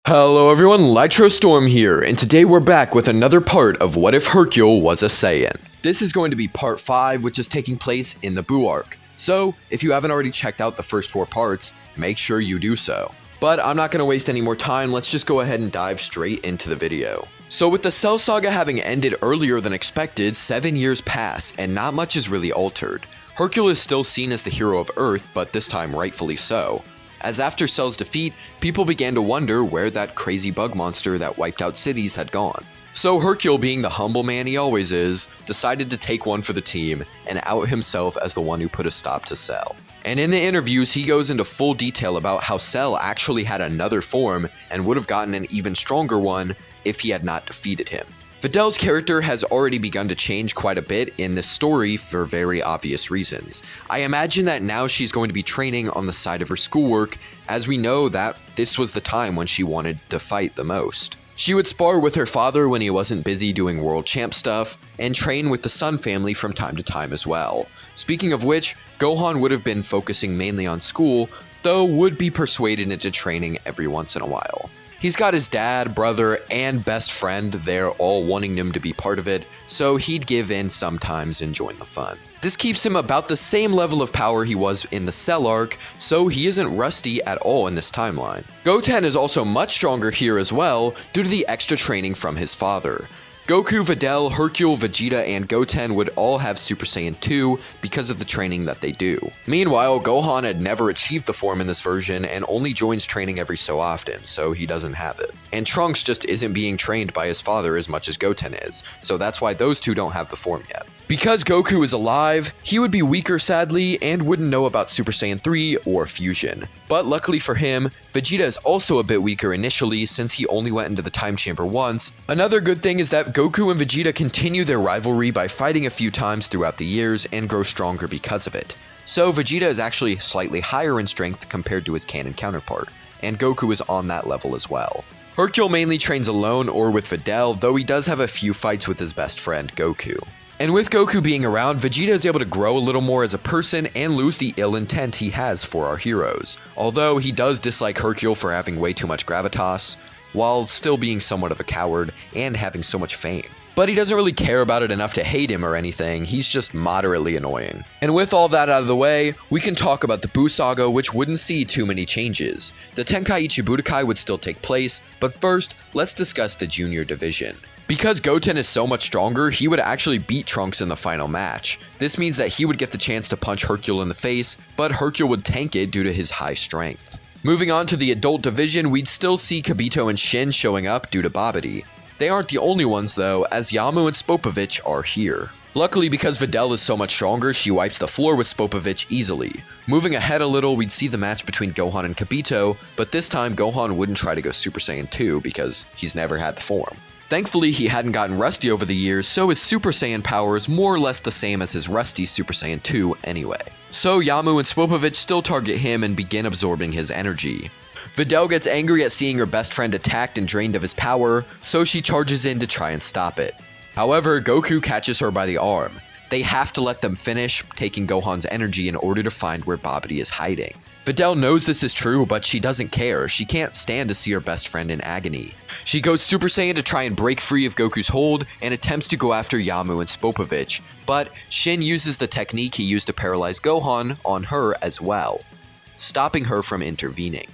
Hello everyone, Storm here, and today we're back with another part of What If Hercule Was a Saiyan. This is going to be part 5, which is taking place in the Buu arc. So, if you haven't already checked out the first 4 parts, make sure you do so. But I'm not going to waste any more time, let's just go ahead and dive straight into the video. So with the Cell Saga having ended earlier than expected, 7 years pass, and not much is really altered. Hercule is still seen as the hero of Earth, but this time rightfully so. As after Cell's defeat, people began to wonder where that crazy bug monster that wiped out cities had gone. So Hercule, being the humble man he always is, decided to take one for the team and out himself as the one who put a stop to Cell. And in the interviews, he goes into full detail about how Cell actually had another form and would have gotten an even stronger one if he had not defeated him. Videl's character has already begun to change quite a bit in this story for very obvious reasons. I imagine that now she's going to be training on the side of her schoolwork, as we know that this was the time when she wanted to fight the most. She would spar with her father when he wasn't busy doing world champ stuff, and train with the Sun family from time to time as well. Speaking of which, Gohan would have been focusing mainly on school, though would be persuaded into training every once in a while. He's got his dad, brother, and best friend there all wanting him to be part of it, so he'd give in sometimes and join the fun. This keeps him about the same level of power he was in the Cell arc, so he isn't rusty at all in this timeline. Goten is also much stronger here as well, due to the extra training from his father. Goku, Videl, Hercule, Vegeta, and Goten would all have Super Saiyan 2 because of the training that they do. Meanwhile, Gohan had never achieved the form in this version and only joins training every so often, so he doesn't have it. And Trunks just isn't being trained by his father as much as Goten is, so that's why those two don't have the form yet. Because Goku is alive, he would be weaker sadly and wouldn't know about Super Saiyan 3 or Fusion. But luckily for him, Vegeta is also a bit weaker initially since he only went into the time chamber once. Another good thing is that Goku and Vegeta continue their rivalry by fighting a few times throughout the years and grow stronger because of it. So Vegeta is actually slightly higher in strength compared to his canon counterpart, and Goku is on that level as well. Hercule mainly trains alone or with Videl, though he does have a few fights with his best friend Goku. And with Goku being around, Vegeta is able to grow a little more as a person and lose the ill intent he has for our heroes. Although he does dislike Hercule for having way too much gravitas, while still being somewhat of a coward and having so much fame. But he doesn't really care about it enough to hate him or anything, he's just moderately annoying. And with all that out of the way, we can talk about the Buu Saga, which wouldn't see too many changes. The Tenkaichi Budokai would still take place, but first, let's discuss the Junior Division. Because Goten is so much stronger, he would actually beat Trunks in the final match. This means that he would get the chance to punch Hercule in the face, but Hercule would tank it due to his high strength. Moving on to the Adult Division, we'd still see Kibito and Shin showing up due to Babidi. They aren't the only ones though, as Yamu and Spopovich are here. Luckily, because Videl is so much stronger, she wipes the floor with Spopovich easily. Moving ahead a little, we'd see the match between Gohan and Kibito, but this time Gohan wouldn't try to go Super Saiyan 2 because he's never had the form. Thankfully, he hadn't gotten rusty over the years, so his Super Saiyan power is more or less the same as his rusty Super Saiyan 2 anyway. So Yamu and Spopovich still target him and begin absorbing his energy. Videl gets angry at seeing her best friend attacked and drained of his power, so she charges in to try and stop it. However, Goku catches her by the arm. They have to let them finish, taking Gohan's energy in order to find where Babidi is hiding. Videl knows this is true, but she doesn't care. She can't stand to see her best friend in agony. She goes Super Saiyan to try and break free of Goku's hold and attempts to go after Yamu and Spopovich, but Shin uses the technique he used to paralyze Gohan on her as well, stopping her from intervening.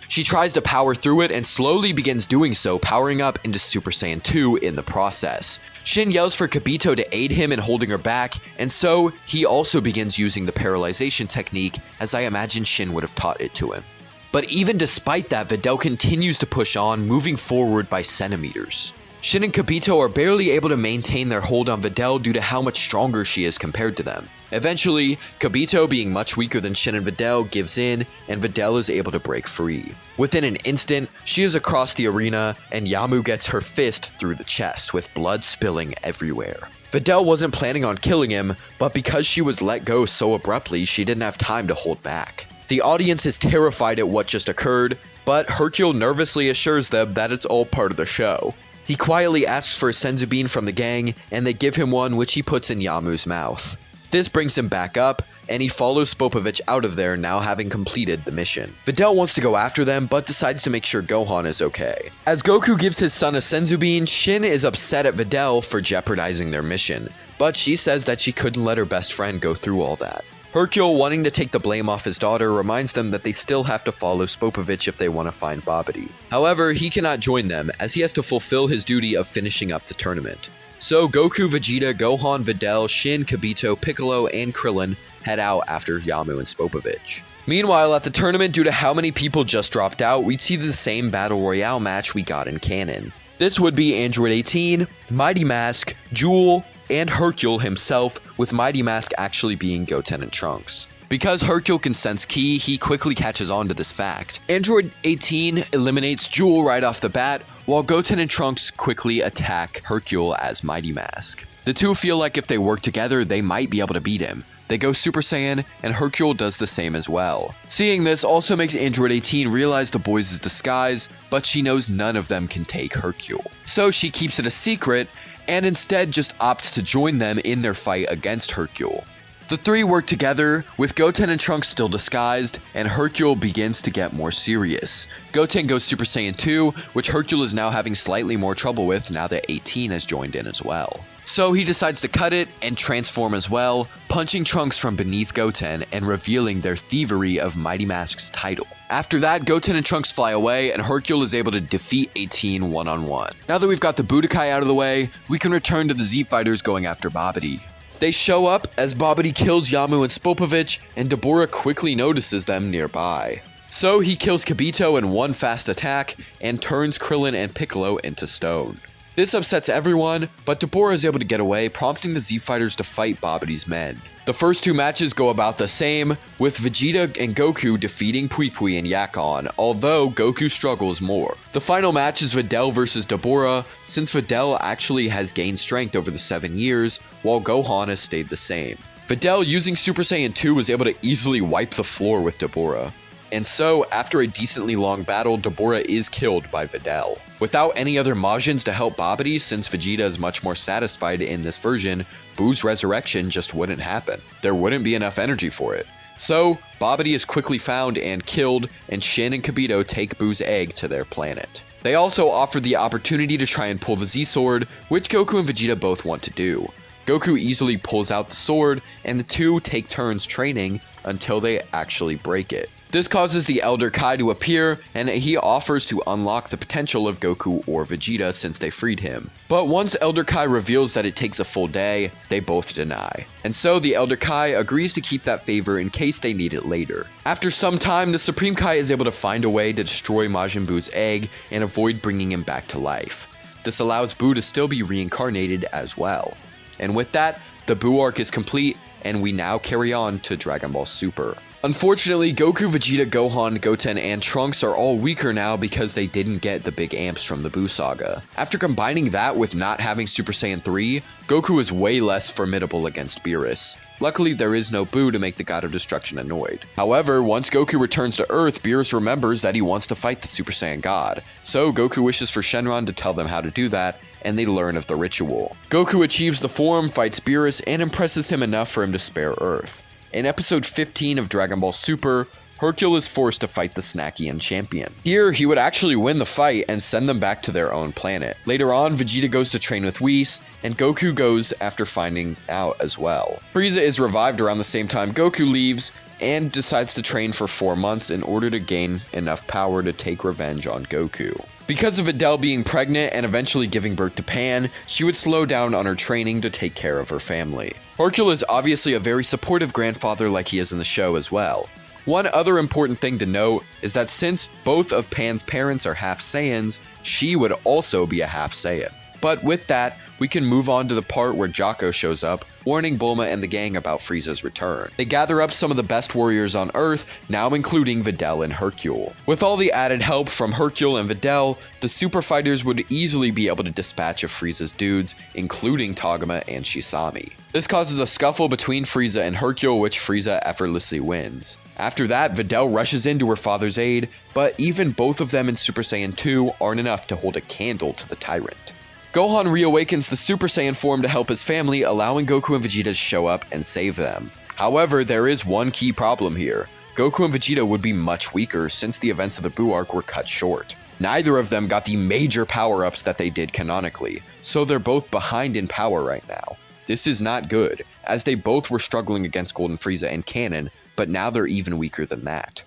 She tries to power through it and slowly begins doing so, powering up into Super Saiyan 2 in the process. Shin yells for Kibito to aid him in holding her back, and so he also begins using the paralyzation technique, as I imagine Shin would have taught it to him. But even despite that, Videl continues to push on, moving forward by centimeters. Shin and Kibito are barely able to maintain their hold on Videl due to how much stronger she is compared to them. Eventually, Kibito, being much weaker than Shin and Videl, gives in, and Videl is able to break free. Within an instant, she is across the arena, and Yamu gets her fist through the chest, with blood spilling everywhere. Videl wasn't planning on killing him, but because she was let go so abruptly, she didn't have time to hold back. The audience is terrified at what just occurred, but Hercule nervously assures them that it's all part of the show. He quietly asks for a senzu bean from the gang, and they give him one, which he puts in Yamu's mouth. This brings him back up, and he follows Spopovich out of there, now having completed the mission. Videl wants to go after them, but decides to make sure Gohan is okay. As Goku gives his son a senzu bean, Shin is upset at Videl for jeopardizing their mission, but she says that she couldn't let her best friend go through all that. Hercule, wanting to take the blame off his daughter, reminds them that they still have to follow Spopovich if they want to find Babidi. However, he cannot join them, as he has to fulfill his duty of finishing up the tournament. So Goku, Vegeta, Gohan, Videl, Shin, Kibito, Piccolo, and Krillin head out after Yamu and Spopovich. Meanwhile, at the tournament, due to how many people just dropped out, we'd see the same Battle Royale match we got in canon. This would be Android 18, Mighty Mask, Jewel, and Hercule himself, with Mighty Mask actually being Goten and Trunks. Because Hercule can sense ki, he quickly catches on to this fact. Android 18 eliminates Jewel right off the bat, while Goten and Trunks quickly attack Hercule as Mighty Mask. The two feel like if they work together, they might be able to beat him. They go Super Saiyan, and Hercule does the same as well. Seeing this also makes Android 18 realize the boys' disguise, but she knows none of them can take Hercule. So she keeps it a secret, and instead just opts to join them in their fight against Hercule. The three work together, with Goten and Trunks still disguised, and Hercule begins to get more serious. Goten goes Super Saiyan 2, which Hercule is now having slightly more trouble with now that 18 has joined in as well. So he decides to cut it and transform as well, punching Trunks from beneath Goten and revealing their thievery of Mighty Mask's title. After that, Goten and Trunks fly away, and Hercule is able to defeat 18 one-on-one. Now that we've got the Budokai out of the way, we can return to the Z-Fighters going after Babidi. They show up as Babidi kills Yamu and Spopovich, and Dabura quickly notices them nearby. So he kills Kibito in one fast attack, and turns Krillin and Piccolo into stone. This upsets everyone, but Dabura is able to get away, prompting the Z-Fighters to fight Babidi's men. The first two matches go about the same, with Vegeta and Goku defeating Pui Pui and Yakon, although Goku struggles more. The final match is Videl versus Dabura, since Videl actually has gained strength over the 7 years, while Gohan has stayed the same. Videl, using Super Saiyan 2, was able to easily wipe the floor with Dabura. And so, after a decently long battle, Dabura is killed by Videl. Without any other Majins to help Babidi, since Vegeta is much more satisfied in this version, Buu's resurrection just wouldn't happen. There wouldn't be enough energy for it. So, Babidi is quickly found and killed, and Shin and Kibito take Buu's egg to their planet. They also offer the opportunity to try and pull the Z-Sword, which Goku and Vegeta both want to do. Goku easily pulls out the sword, and the two take turns training until they actually break it. This causes the Elder Kai to appear, and he offers to unlock the potential of Goku or Vegeta since they freed him. But once Elder Kai reveals that it takes a full day, they both deny. And so the Elder Kai agrees to keep that favor in case they need it later. After some time, the Supreme Kai is able to find a way to destroy Majin Buu's egg and avoid bringing him back to life. This allows Buu to still be reincarnated as well. And with that, the Buu arc is complete, and we now carry on to Dragon Ball Super. Unfortunately, Goku, Vegeta, Gohan, Goten, and Trunks are all weaker now because they didn't get the big amps from the Buu saga. After combining that with not having Super Saiyan 3, Goku is way less formidable against Beerus. Luckily, there is no Buu to make the God of Destruction annoyed. However, once Goku returns to Earth, Beerus remembers that he wants to fight the Super Saiyan God. So Goku wishes for Shenron to tell them how to do that, and they learn of the ritual. Goku achieves the form, fights Beerus, and impresses him enough for him to spare Earth. In episode 15 of Dragon Ball Super, Hercule is forced to fight the Snackian champion. Here, he would actually win the fight and send them back to their own planet. Later on, Vegeta goes to train with Whis, and Goku goes after finding out as well. Frieza is revived around the same time Goku leaves, and decides to train for 4 months in order to gain enough power to take revenge on Goku. Because of Videl being pregnant and eventually giving birth to Pan, she would slow down on her training to take care of her family. Hercule is obviously a very supportive grandfather like he is in the show as well. One other important thing to note is that since both of Pan's parents are half Saiyans, she would also be a half Saiyan. But with that, we can move on to the part where Jocko shows up, warning Bulma and the gang about Frieza's return. They gather up some of the best warriors on Earth, now including Videl and Hercule. With all the added help from Hercule and Videl, the Super Fighters would easily be able to dispatch of Frieza's dudes, including Togama and Shisami. This causes a scuffle between Frieza and Hercule, which Frieza effortlessly wins. After that, Videl rushes in to her father's aid, but even both of them in Super Saiyan 2 aren't enough to hold a candle to the tyrant. Gohan reawakens the Super Saiyan form to help his family, allowing Goku and Vegeta to show up and save them. However, there is one key problem here. Goku and Vegeta would be much weaker since the events of the Buu arc were cut short. Neither of them got the major power-ups that they did canonically, so they're both behind in power right now. This is not good, as they both were struggling against Golden Frieza and Canon, but now they're even weaker than that.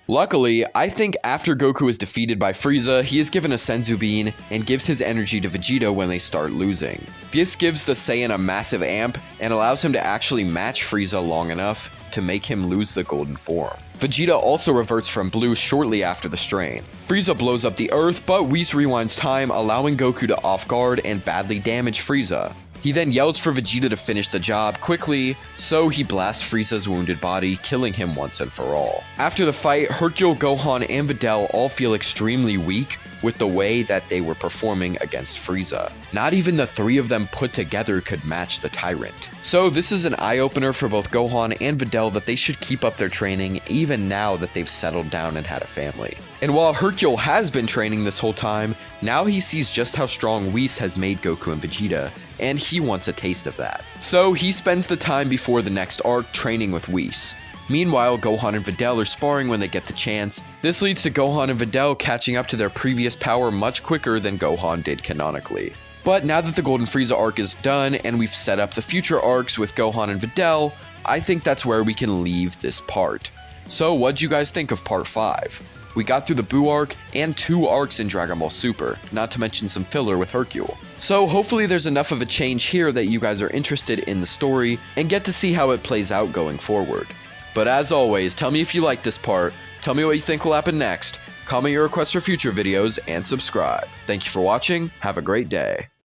Luckily, I think after Goku is defeated by Frieza, he is given a Senzu Bean and gives his energy to Vegeta when they start losing. This gives the Saiyan a massive amp and allows him to actually match Frieza long enough to make him lose the golden form. Vegeta also reverts from blue shortly after the strain. Frieza blows up the Earth, but Whis rewinds time, allowing Goku to off guard and badly damage Frieza. He then yells for Vegeta to finish the job quickly, so he blasts Frieza's wounded body, killing him once and for all. After the fight, Hercule, Gohan, and Videl all feel extremely weak with the way that they were performing against Frieza. Not even the three of them put together could match the Tyrant. So this is an eye-opener for both Gohan and Videl that they should keep up their training even now that they've settled down and had a family. And while Hercule has been training this whole time, now he sees just how strong Whis has made Goku and Vegeta, and he wants a taste of that. So he spends the time before the next arc training with Whis. Meanwhile, Gohan and Videl are sparring when they get the chance. This leads to Gohan and Videl catching up to their previous power much quicker than Gohan did canonically. But now that the Golden Frieza arc is done and we've set up the future arcs with Gohan and Videl, I think that's where we can leave this part. So what'd you guys think of part 5? We got through the Buu arc and 2 arcs in Dragon Ball Super, not to mention some filler with Hercule. So hopefully there's enough of a change here that you guys are interested in the story and get to see how it plays out going forward. But as always, tell me if you like this part, tell me what you think will happen next, comment your requests for future videos, and subscribe. Thank you for watching, have a great day.